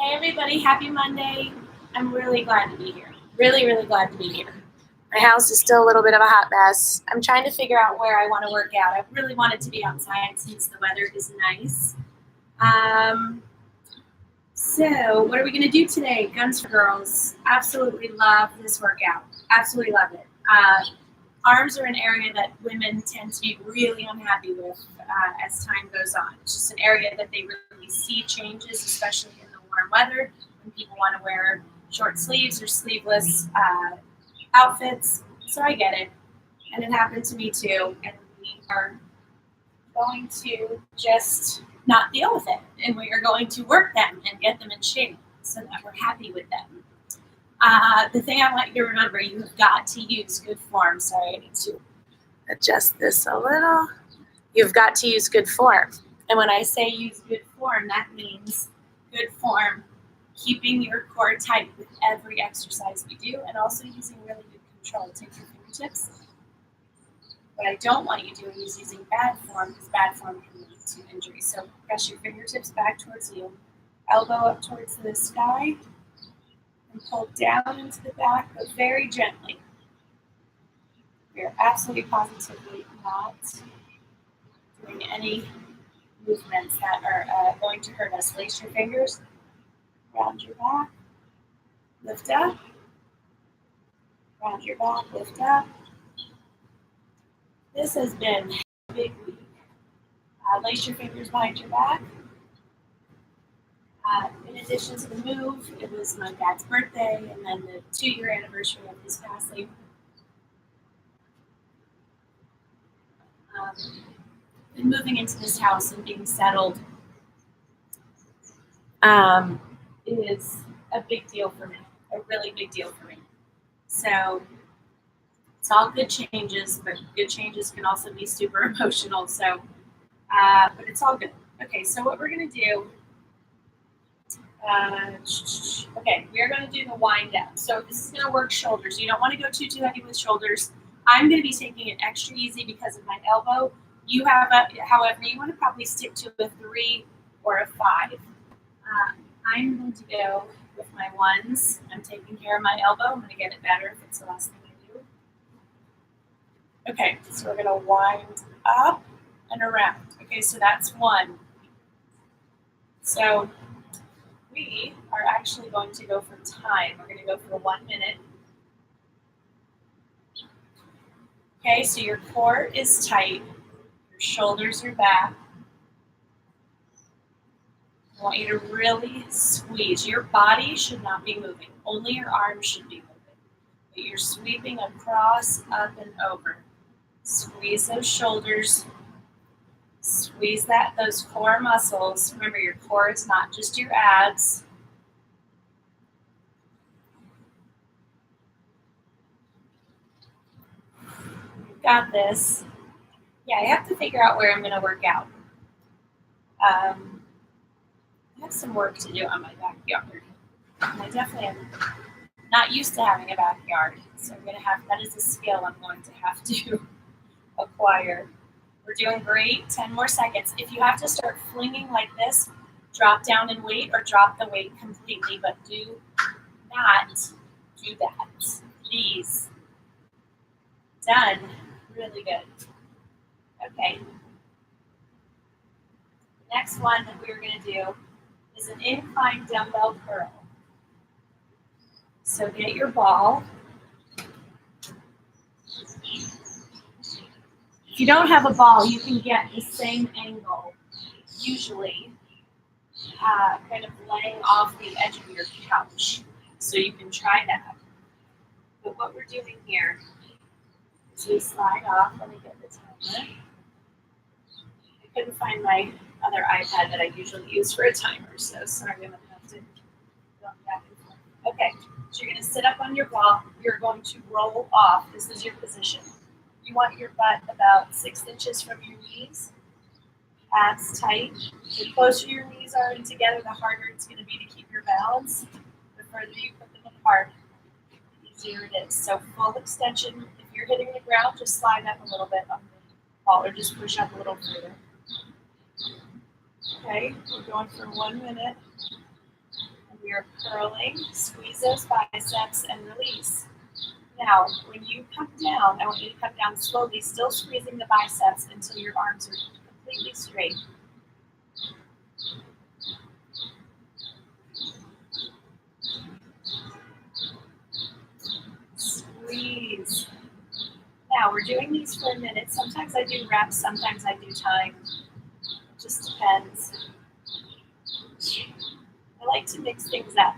Hey everybody, happy Monday. I'm really glad to be here. Really, really glad to be here. My house is still a little bit of a hot mess. I'm trying to figure out where I want to work out. I really wanted to be outside since the weather is nice. So what are we going to do today? Guns for Girls. Absolutely love this workout. Absolutely love it. Arms are an area that women tend to be really unhappy with as time goes on. It's just an area that they really see changes, especially in the warm weather when people want to wear short sleeves or sleeveless outfits. So I get it. And it happened to me too. And we are going to just not deal with it. And we are going to work them and get them in shape so that we're happy with them. The thing I want you to remember, you have got to use good form. Sorry, I need to adjust this a little. You've got to use good form. And when I say use good form, that means good form, keeping your core tight with every exercise we do, and also using really good control. Take your fingertips. What I don't want you doing is using bad form, because bad form can lead to injury. So press your fingertips back towards you, elbow up towards the sky, and pull down into the back, but very gently. We are absolutely positively not doing any movements that are going to hurt us. Lace your fingers around your back, lift up, around your back, lift up. This has been a big week. Lace your fingers behind your back. In addition to the move, it was my dad's birthday and then the 2-year anniversary of his passing. And moving into this house and being settled is a big deal for me, a really big deal for me. So it's all good changes, but good changes can also be super emotional. So, but it's all good. Okay, so what we're gonna do, okay, we are gonna do the wind up. So this is gonna work shoulders. You don't wanna go too heavy with shoulders. I'm gonna be taking it extra easy because of my elbow. You have however, you wanna probably stick to a 3 or a 5. I'm going to go with my ones. I'm taking care of my elbow. I'm going to get it better if it's the last thing I do. Okay, so we're going to wind up and around. Okay, so that's 1. So we are actually going to go for time. We're going to go for 1 minute. Okay, so your core is tight. Your shoulders are back. I want you to really squeeze. Your body should not be moving. Only your arms should be moving. But you're sweeping across, up, and over. Squeeze those shoulders. Squeeze those core muscles. Remember, your core is not just your abs. You've got this. Yeah, I have to figure out where I'm going to work out. I have some work to do on my backyard. I definitely am not used to having a backyard, so that is a skill I'm going to have to acquire. We're doing great. 10 more seconds. If you have to start flinging like this, drop down in weight or drop the weight completely, but do not do that. Please. Done. Really good. Okay. The next one that we're going to do is an incline dumbbell curl. So get your ball. If you don't have a ball, you can get the same angle, usually kind of laying off the edge of your couch. So you can try that. But what we're doing here is we slide off. Let me get the timer. I couldn't find my other iPad that I usually use for a timer, so sorry, I'm going to have to go back and forth. Okay, so you're going to sit up on your ball. You're going to roll off. This is your position. You want your butt about 6 inches from your knees. Abs tight. The closer your knees are in together, the harder it's going to be to keep your balance. The further you put them apart, the easier it is. So full extension. If you're hitting the ground, just slide up a little bit on the ball or just push up a little further. Okay, we're going for 1 minute. And You're curling, squeeze those biceps and release. Now, when you come down, I want you to come down slowly, still squeezing the biceps until your arms are completely straight. Squeeze. Now, we're doing these for a minute. Sometimes I do reps, sometimes I do time. It just depends. I like to mix things up.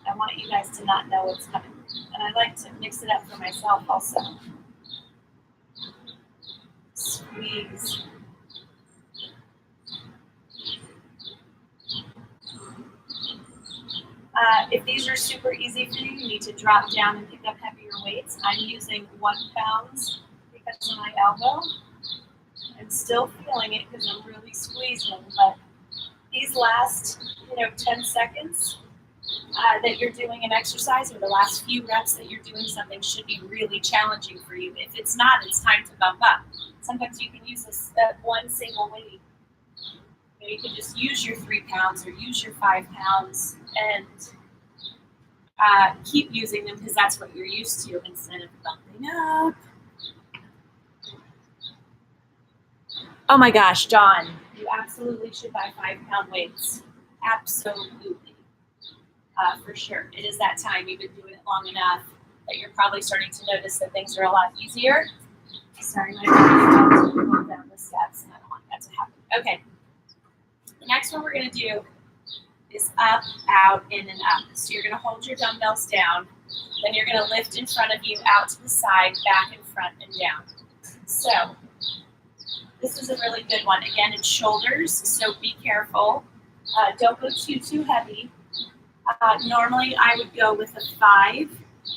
I want you guys to not know what's coming. And I like to mix it up for myself also. Squeeze. If these are super easy for you, you need to drop down and pick up heavier weights. I'm using 1 pound because of my elbow. I'm still feeling it because I'm really squeezing, but these last, 10 seconds that you're doing an exercise, or the last few reps that you're doing something, should be really challenging for you. If it's not, it's time to bump up. Sometimes you can use that one single weight. You can just use your 3 pounds or use your 5 pounds and keep using them because that's what you're used to instead of bumping up. Oh my gosh, John, you absolutely should buy 5 pound weights. Absolutely. For sure. It is that time. You've been doing it long enough that you're probably starting to notice that things are a lot easier. Sorry, my baby's going down the steps and I don't want that to happen. Okay. The next one we're going to do is up, out, in, and up. So you're going to hold your dumbbells down. Then you're going to lift in front of you, out to the side, back and front, and down. So this is a really good one. Again, it's shoulders, so be careful. Don't go too heavy. Normally, I would go with a 5.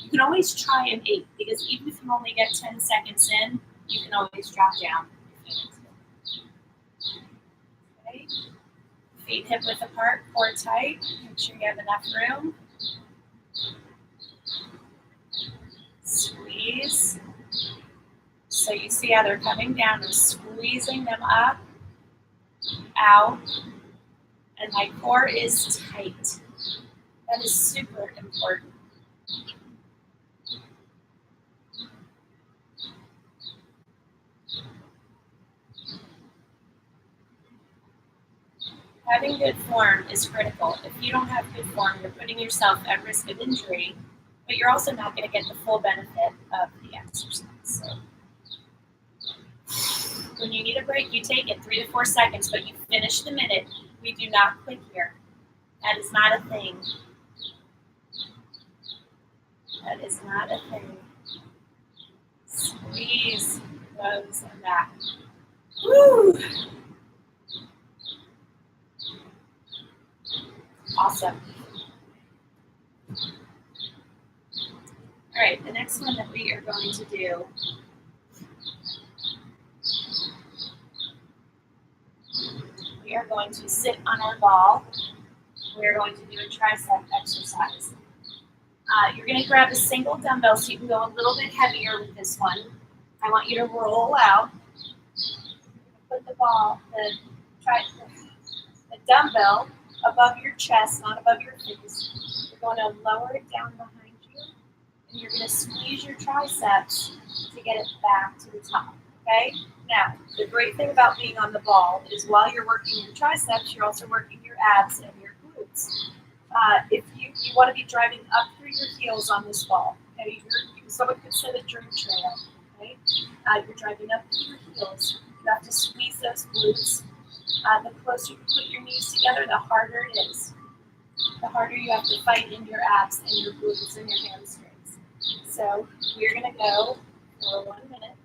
You can always try an 8 because even if you only get 10 seconds in, you can always drop down. Okay. Feet hip width apart, core tight. Make sure you have enough room. Squeeze. So you see how they're coming down. I'm squeezing them up, out, and my core is tight. That is super important. Having good form is critical. If you don't have good form, you're putting yourself at risk of injury, but you're also not going to get the full benefit of the exercise. So when you need a break, you take it 3 to 4 seconds, but you finish the minute. We do not quit here. That is not a thing. That is not a thing. Squeeze those and back. Woo! Awesome. All right, the next one that we are going to do we are going to sit on our ball. We are going to do a tricep exercise. You're going to grab a single dumbbell so you can go a little bit heavier with this one. I want you to roll out. Put the dumbbell above your chest, not above your face. You're going to lower it down behind you, and you're going to squeeze your triceps to get it back to the top. Okay? Now, the great thing about being on the ball is while you're working your triceps, you're also working your abs and your glutes. If you want to be driving up through your heels on this ball, okay? Someone could set a dream trail, okay? You're driving up through your heels. You have to squeeze those glutes. The closer you put your knees together, the harder it is. The harder you have to fight in your abs and your glutes and your hamstrings. So we're going to go for 1 minute.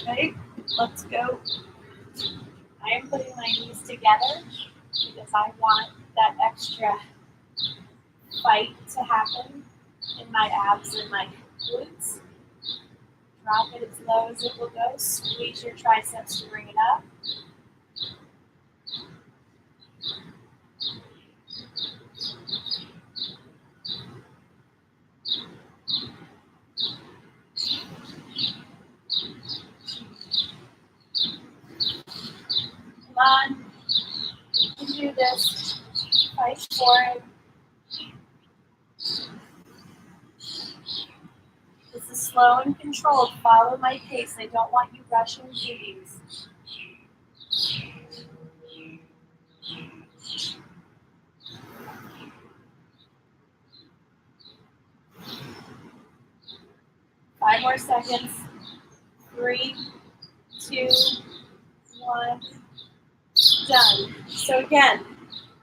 Okay, let's go. I am putting my knees together because I want that extra fight to happen in my abs and my glutes. Drop it as low as it will go. Squeeze your triceps to bring it up. on. You can do this. Fight for it. This is slow and controlled. Follow my pace. I don't want you rushing through these. Five more seconds. 3, 2, 1. Done. So again,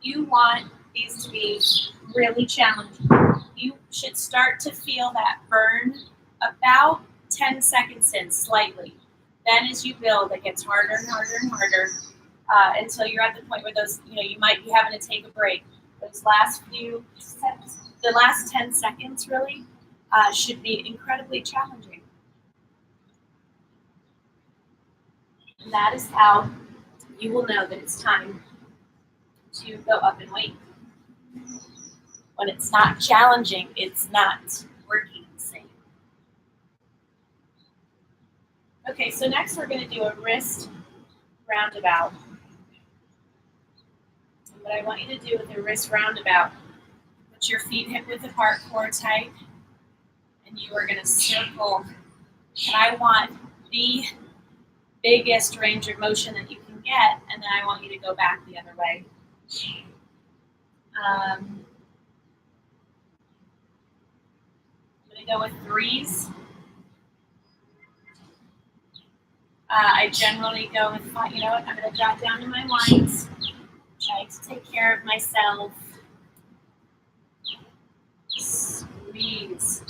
you want these to be really challenging. You should start to feel that burn about 10 seconds in, slightly. Then as you build, it gets harder and harder and harder until you're at the point where those, you might be having to take a break. Those last few seconds, the last 10 seconds really should be incredibly challenging. And that is how you will know that it's time to go up in weight. When it's not challenging, it's not working the same. Okay, so next we're going to do a wrist roundabout. And what I want you to do with a wrist roundabout, put your feet hip width apart, core tight, and you are going to circle. And I want the biggest range of motion that you can get, and then I want you to go back the other way. I'm going to go with 3s. I generally go with, you know what, I'm going to drop down to my 1s, try to take care of myself. Squeeze.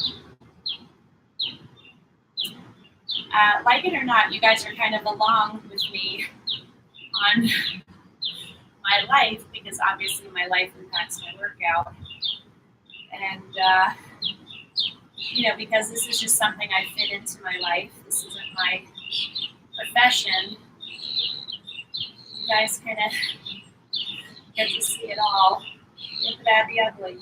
Like it or not, you guys are kind of along with me on my life, because obviously my life impacts my workout. And, because this is just something I fit into my life. This isn't my profession. You guys kind of get to see it all. The bad, the ugly.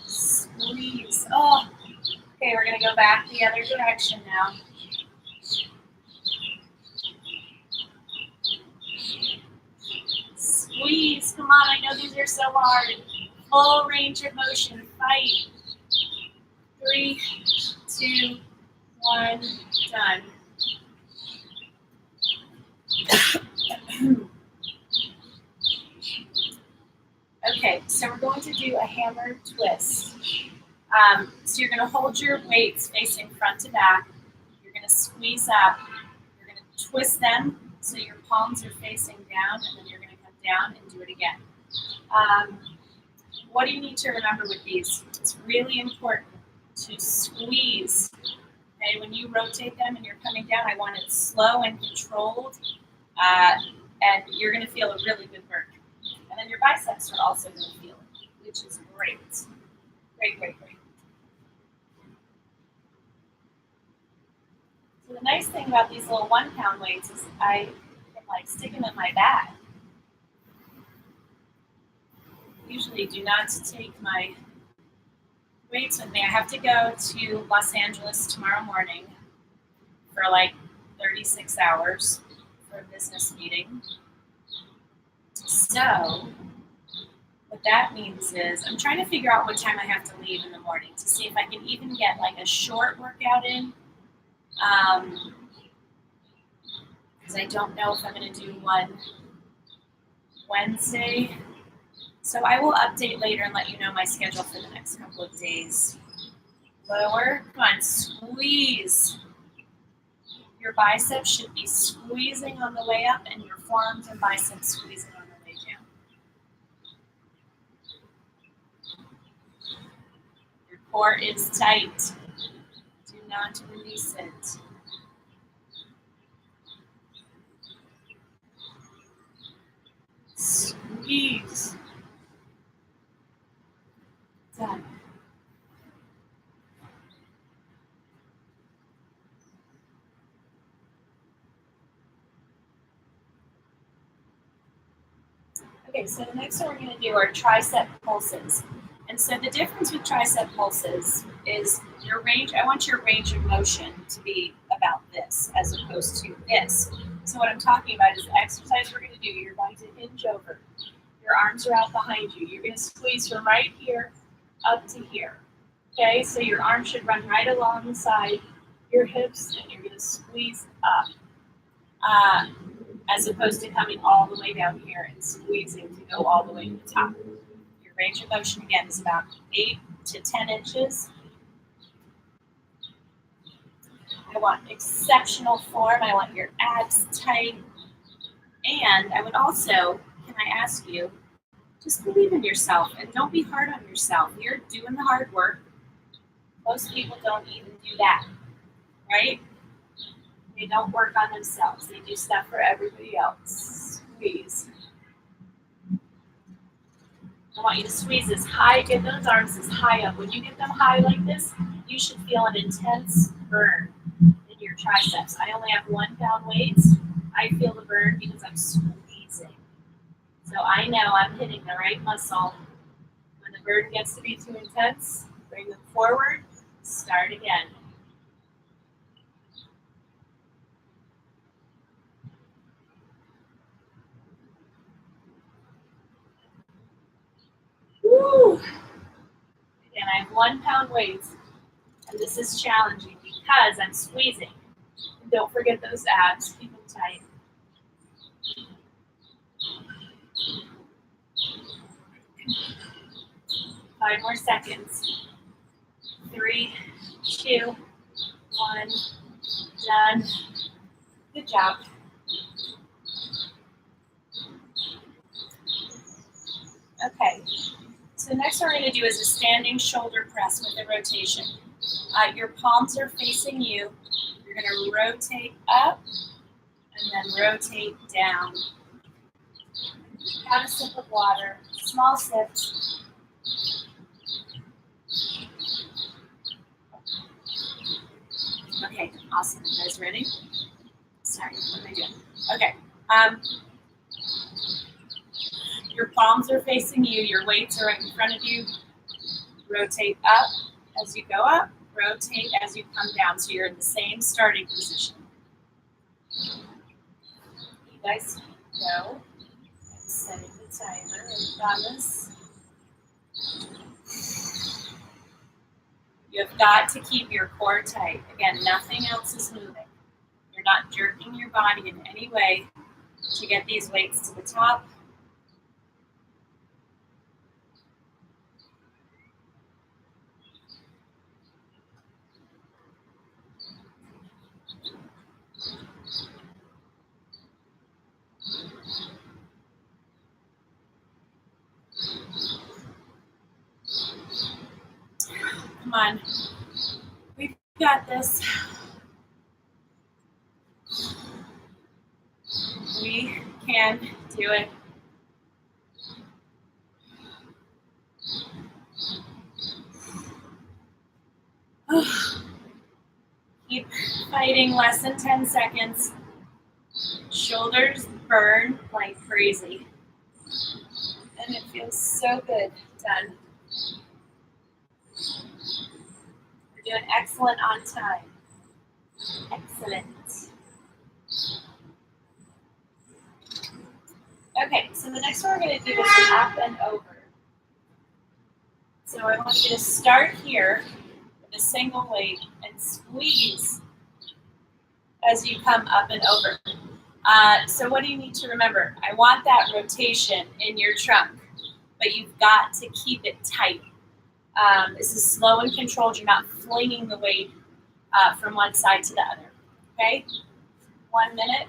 Squeeze. Oh. Okay, we're going to go back the other direction now. Squeeze. Come on, I know these are so hard. Full range of motion. Fight. 3, 2, 1. Done. Okay, so we're going to do a hammer twist. So you're going to hold your weights facing front to back. You're going to squeeze up. You're going to twist them so your palms are facing down, and then you're going to come down and do it again. What do you need to remember with these? It's really important to squeeze. Okay, when you rotate them and you're coming down, I want it slow and controlled, and you're going to feel a really good burn. And then your biceps are also going to feel it, which is great. Great, great, great. So the nice thing about these little 1-pound weights is I can stick them in my bag. Usually do not take my weights with me. I have to go to Los Angeles tomorrow morning for 36 hours for a business meeting. So what that means is I'm trying to figure out what time I have to leave in the morning to see if I can even get a short workout in. Because I don't know if I'm going to do one Wednesday. So I will update later and let you know my schedule for the next couple of days. Lower, come on, squeeze. Your biceps should be squeezing on the way up, and your forearms and biceps squeezing on the way down. Your core is tight. Do not release it. Squeeze. Done. Okay, so the next one we're going to do are tricep pulses. And so the difference with tricep pulses is your range. I want your range of motion to be about this as opposed to this. So what I'm talking about is the exercise we're going to do. You're going to hinge over. Your arms are out behind you. You're going to squeeze from right here up to here. Okay, so your arms should run right along the side, your hips, and you're going to squeeze up, as opposed to coming all the way down here and squeezing to go all the way to the top. Your range of motion, again, is about 8 to 10 inches. I want exceptional form. I want your abs tight. And I would also, can I ask you, just believe in yourself and don't be hard on yourself. You're doing the hard work. Most people don't even do that, right? They don't work on themselves. They do stuff for everybody else. Squeeze. I want you to squeeze as high, get those arms as high up. When you get them high like this, you should feel an intense burn in your triceps. I only have 1 pound weights. I feel the burn because I'm squeezing. So I know I'm hitting the right muscle. When the burn gets to be too intense, bring them forward, start again. Woo! Again, I have 1 pound weights, and this is challenging because I'm squeezing. And don't forget those abs, keep them tight. 5 more seconds. 3, 2, 1, done. Good job. Okay, so next what we're going to do is a standing shoulder press with a rotation. Your palms are facing you. You're going to rotate up and then rotate down. Have a sip of water, small sips. Okay, awesome. You guys ready? Sorry, what am I doing? Okay. Your palms are facing you. Your weights are right in front of you. Rotate up as you go up. Rotate as you come down. So you're in the same starting position. You guys go. I'm setting the timer. I promise. You have got to keep your core tight. Again, nothing else is moving. You're not jerking your body in any way to get these weights to the top. Come on. We've got this. We can do it. Keep fighting, less than 10 seconds. Shoulders burn like crazy. And it feels so good. Done. You're doing excellent on time. Excellent. Okay, so the next one we're going to do is up and over. So I want you to start here with a single weight and squeeze as you come up and over. So what do you need to remember? I want that rotation in your trunk, but you've got to keep it tight. This is slow and controlled. You're not flinging the weight from one side to the other. Okay? 1 minute.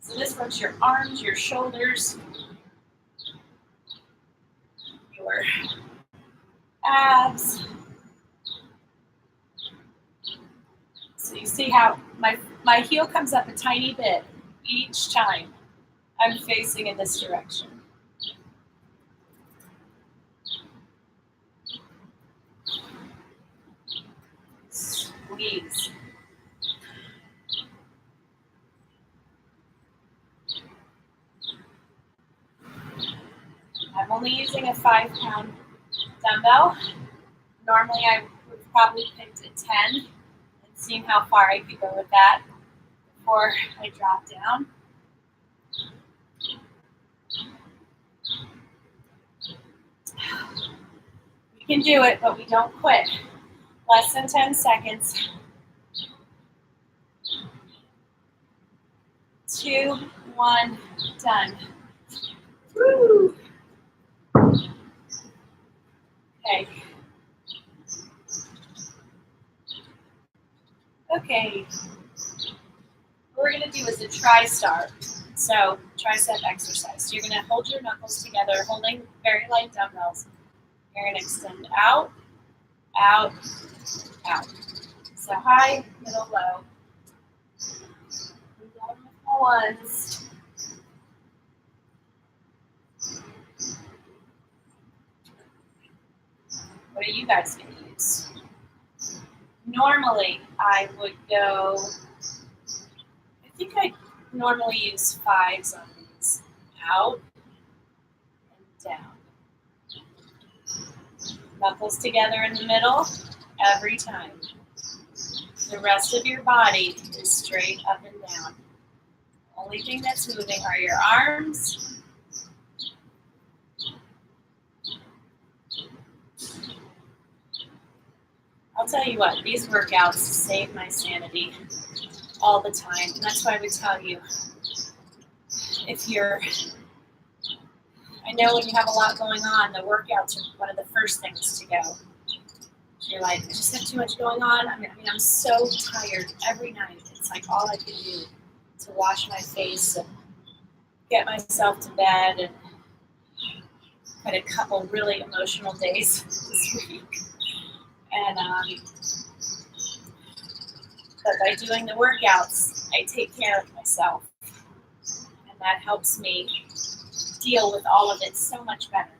So this works your arms, your shoulders, your abs. So you see how my heel comes up a tiny bit each time I'm facing in this direction. Squeeze. I'm only using a 5 pound dumbbell. Normally I would probably picked a 10 and seen how far I could go with that. before I drop down. We can do it, but we don't quit. Less than 10 seconds. 2, 1, done. Woo! Okay. Okay. What we're going to do is a tri-star. So, tricep exercise. So you're going to hold your knuckles together, holding very light dumbbells. You're going to extend out, out, out. So high, middle, low. And down with the ones. What are you guys going to use? Normally, I would go, I think I normally use 5s on these. Out and down. Knuckles together in the middle every time. The rest of your body is straight up and down. Only thing that's moving are your arms. I'll tell you what, these workouts save my sanity all the time. And that's why I would tell you, if you're, I know when you have a lot going on, the workouts are one of the first things to go. You're like, I just have too much going on. I mean, I'm so tired every night. It's like all I can do to wash my face and get myself to bed, and had a couple really emotional days this week. And but by doing the workouts, I take care of myself, and that helps me deal with all of it so much better.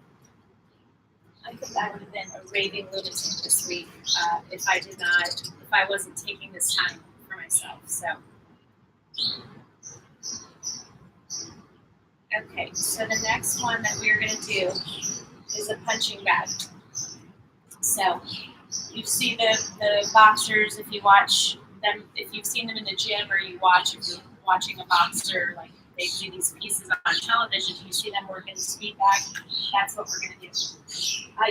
I think I would have been a raving lunatic this week if I wasn't taking this time for myself. So, okay, so the next one that we're going to do is a punching bag. So, you see the boxers, if you watch them, if you've seen them in the gym, or you watch, if you're watching a boxer, like they do these pieces on television, you see them working the speed bag. That's what we're going to do.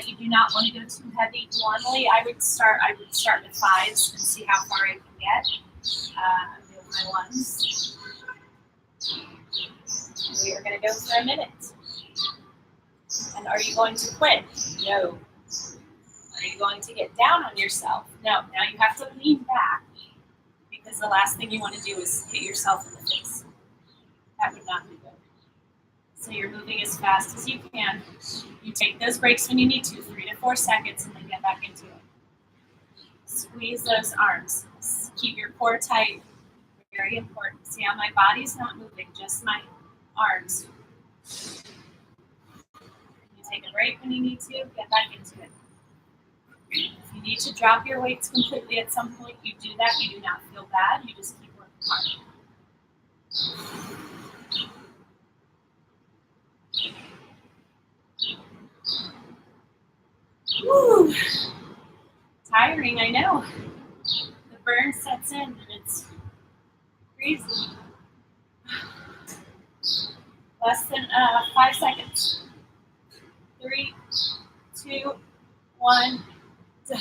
You do not want to go too heavy. Normally, I would start with 5s and see how far I can get. I'm doing my 1s. We are going to go for a minute. And are you going to quit? No. Are you going to get down on yourself? No. Now you have to lean back, because the last thing you want to do is hit yourself in the face. That would not be good. So you're moving as fast as you can. You take those breaks when you need to, 3 to 4 seconds, and then get back into it. Squeeze those arms. Keep your core tight. Very important. See how my body's not moving, just my arms. You take a break when you need to, get back into it. If you need to drop your weights completely at some point, you do that. You do not feel bad. You just keep working hard. Woo! Tiring, I know. The burn sets in, and it's crazy. Less than 5 seconds. 3, 2, 1, done.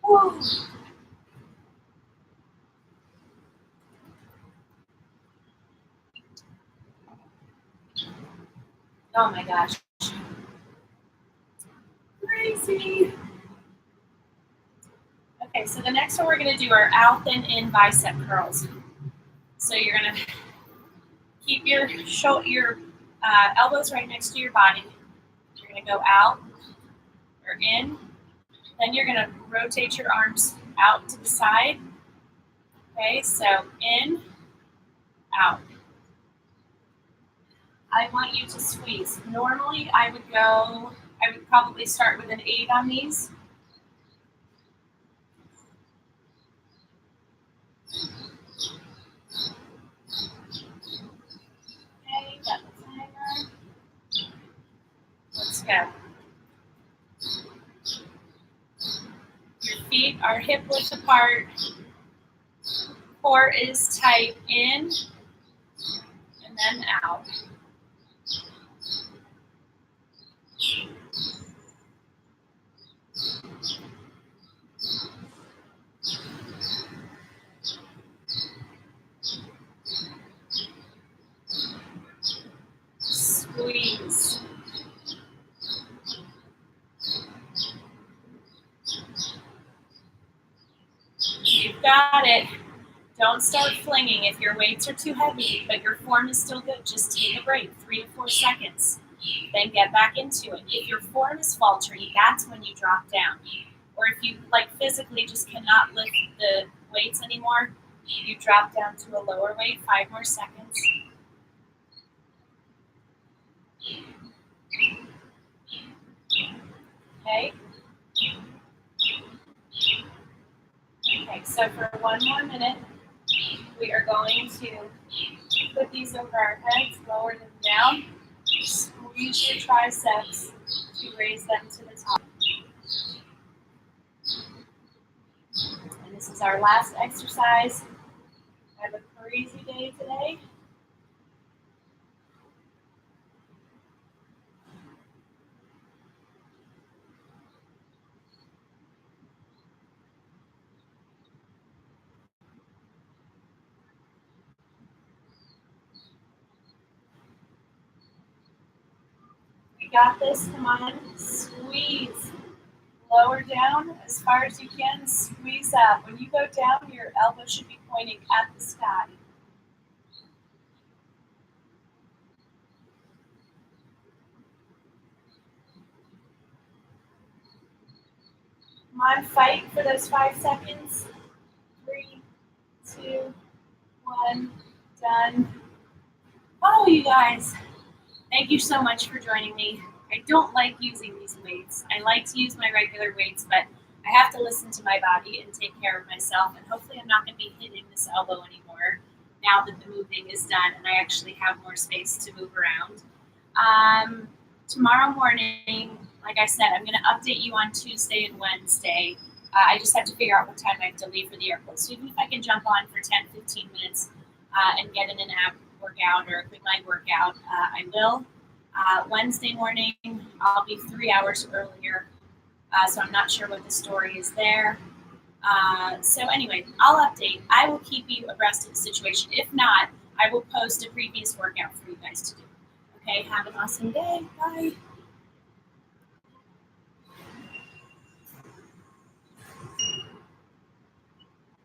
Woo! Oh my gosh. Crazy. Okay, so the next one we're going to do are out and in bicep curls. So you're going to keep your elbows right next to your body. You're going to go out or in. Then you're going to rotate your arms out to the side. Okay, so in, out. I want you to squeeze. Normally, I would probably start with an 8 on these. Okay, got the timer. Let's go. Your feet are hip width apart. Core is tight in and then out. Squeeze. You've got it. Don't start flinging. If your weights are too heavy, but your form is still good, just take a break, 3 to 4 seconds. Then get back into it. If your form is faltering, that's when you drop down. Or if you physically just cannot lift the weights anymore, you drop down to a lower weight, 5 more seconds. Okay. Okay, so for 1 more minute, we are going to put these over our heads, lower them down, squeeze your triceps to raise them to the top. And this is our last exercise. I have a crazy day today. We got this. Come on. Squeeze. Lower down as far as you can. Squeeze up. When you go down, your elbow should be pointing at the sky. Come on, fight for those 5 seconds. 3, 2, 1, done. Oh, you guys, thank you so much for joining me. I don't like using these weights. I like to use my regular weights, but I have to listen to my body and take care of myself. And hopefully I'm not going to be hitting this elbow anymore now that the moving is done and I actually have more space to move around. Tomorrow morning, like I said, I'm going to update you on Tuesday and Wednesday. I just have to figure out what time I have to leave for the airport. So even if I can jump on for 10, 15 minutes and get in an ab workout or a quick leg workout, I will. Wednesday morning, I'll be 3 hours earlier, so I'm not sure what the story is there. So anyway, I'll update. I will keep you abreast of the situation. If not, I will post a previous workout for you guys to do. Okay, have an awesome day. Bye.